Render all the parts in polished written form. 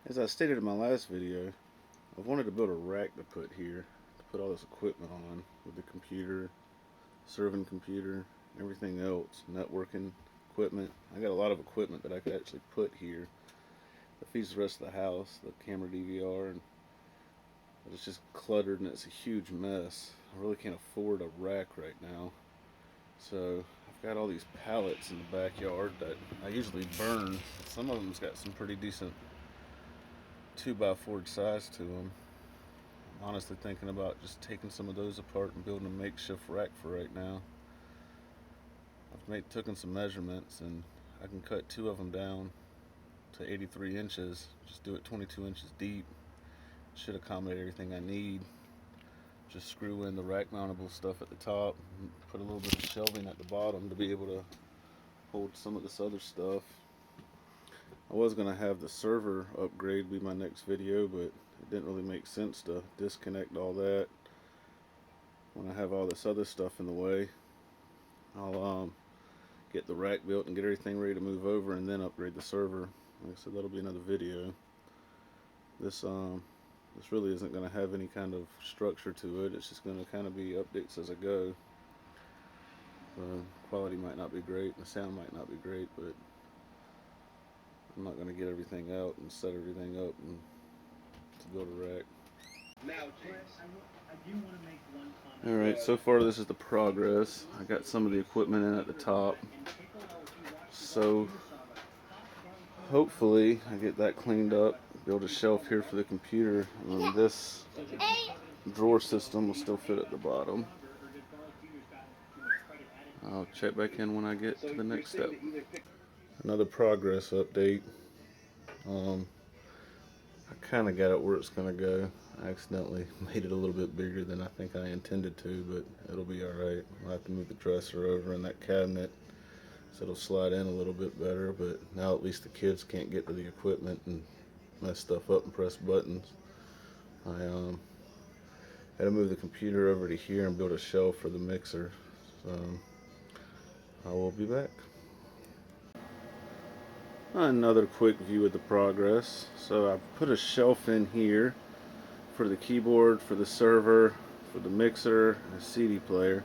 As I stated in my last video, I wanted to build a rack to put here, to put all this equipment on, with the computer, serving computer, everything else, networking equipment. I got a lot of equipment that I could actually put here that feeds the rest of the house, the camera DVR, and it's just cluttered and it's a huge mess. I really can't afford a rack right now. So I've got all these pallets in the backyard that I usually burn. Some of them's got some pretty decent 2x4 size to them. I'm honestly thinking about just taking some of those apart and building a makeshift rack for right now. I've taken some measurements and I can cut two of them down to 83 inches. Just do it 22 inches deep. Should accommodate everything I need. Just screw in the rack mountable stuff at the top and put a little bit of shelving at the bottom to be able to hold some of this other stuff. I was going to have the server upgrade be my next video, but it didn't really make sense to disconnect all that when I have all this other stuff in the way. I'll get the rack built and get everything ready to move over and then upgrade the server. Like I said, that'll be another video. This really isn't going to have any kind of structure to it. It's just going to kind of be updates as I go. The quality might not be great, the sound might not be great, but I'm not going to get everything out and set everything up and to build a rack. Alright, so far this is the progress. I got some of the equipment in at the top. So hopefully I get that cleaned up, build a shelf here for the computer, and then this drawer system will still fit at the bottom. I'll check back in when I get to the next step. Another progress update. I kind of got it where it's going to go. I accidentally made it a little bit bigger than I think I intended to, but it'll be alright. I'll have to move the dresser over in that cabinet so it'll slide in a little bit better, but now at least the kids can't get to the equipment and mess stuff up and press buttons. I had to move the computer over to here and build a shelf for the mixer, so I will be back. Another quick view of the progress. So I've put a shelf in here for the keyboard, for the server, for the mixer, and a CD player.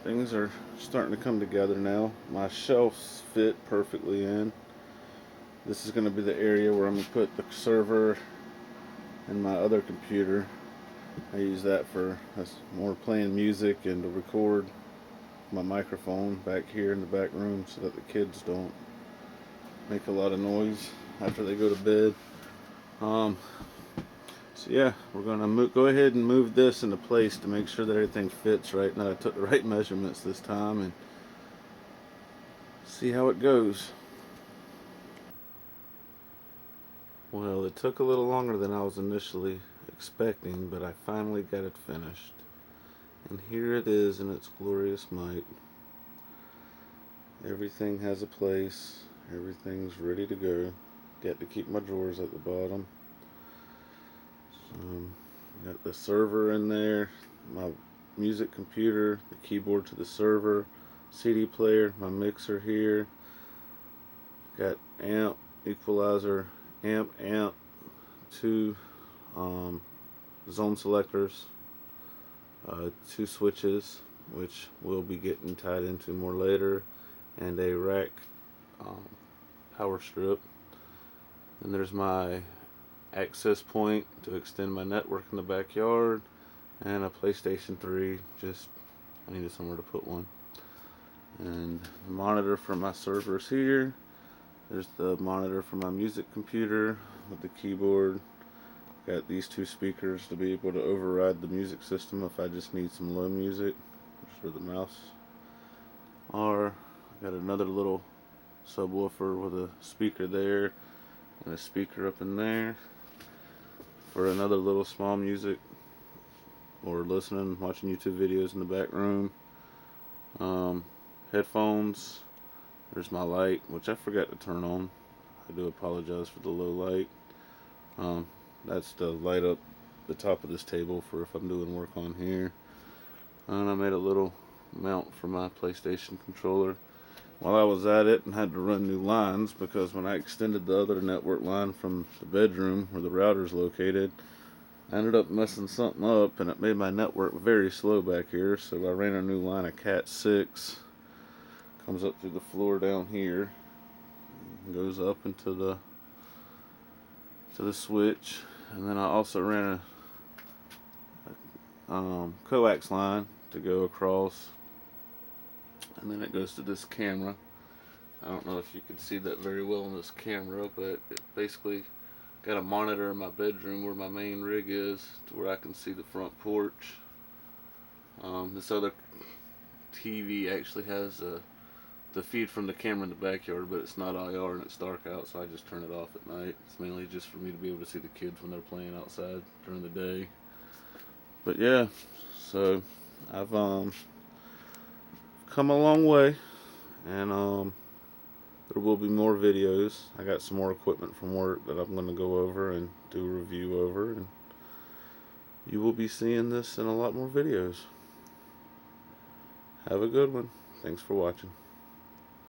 Things are starting to come together now. My shelves fit perfectly in. This is going to be the area where I'm going to put the server and my other computer. I use that for more playing music and to record my microphone back here in the back room so that the kids don't make a lot of noise after they go to bed. So yeah, we're gonna go ahead and move this into place to make sure that everything fits right, and that I took the right measurements this time, and see how it goes. Well, it took a little longer than I was initially expecting, but I finally got it finished. And here it is in its glorious might. Everything has a place. Everything's ready to go. Got to keep my drawers at the bottom. Got the server in there, my music computer, the keyboard to the server, CD player, my mixer here. Got amp, equalizer, amp, two zone selectors, two switches, which we'll be getting tied into more later, and a rack power strip. And there's my access point to extend my network in the backyard, and a PlayStation 3. Just I needed somewhere to put one. And the monitor for my servers here. There's the monitor for my music computer with the keyboard. Got these two speakers to be able to override the music system if I just need some low music, which is where the mouse are. Got another little subwoofer with a speaker there and a speaker up in there for another little small music or listening, watching YouTube videos in the back room. Headphones. There's my light, which I forgot to turn on. I do apologize for the low light. That's to light up the top of this table for if I'm doing work on here. And I made a little mount for my PlayStation controller. while I was at it and had to run new lines, because when I extended the other network line from the bedroom where the router is located, I ended up messing something up and it made my network very slow back here. So I ran a new line of Cat 6, comes up through the floor down here, goes up into the switch, and then I also ran a coax line to go across, and then it goes to this camera. I don't know if you can see that very well in this camera, but it basically got a monitor in my bedroom where my main rig is, to where I can see the front porch. This other TV actually has the feed from the camera in the backyard, but it's not IR and it's dark out, so I just turn it off at night. It's mainly just for me to be able to see the kids when they're playing outside during the day. But yeah, so I've come a long way, and there will be more videos. I got some more equipment from work that I'm going to go over and do a review over, and you will be seeing this in a lot more videos. Have a good one. Thanks for watching.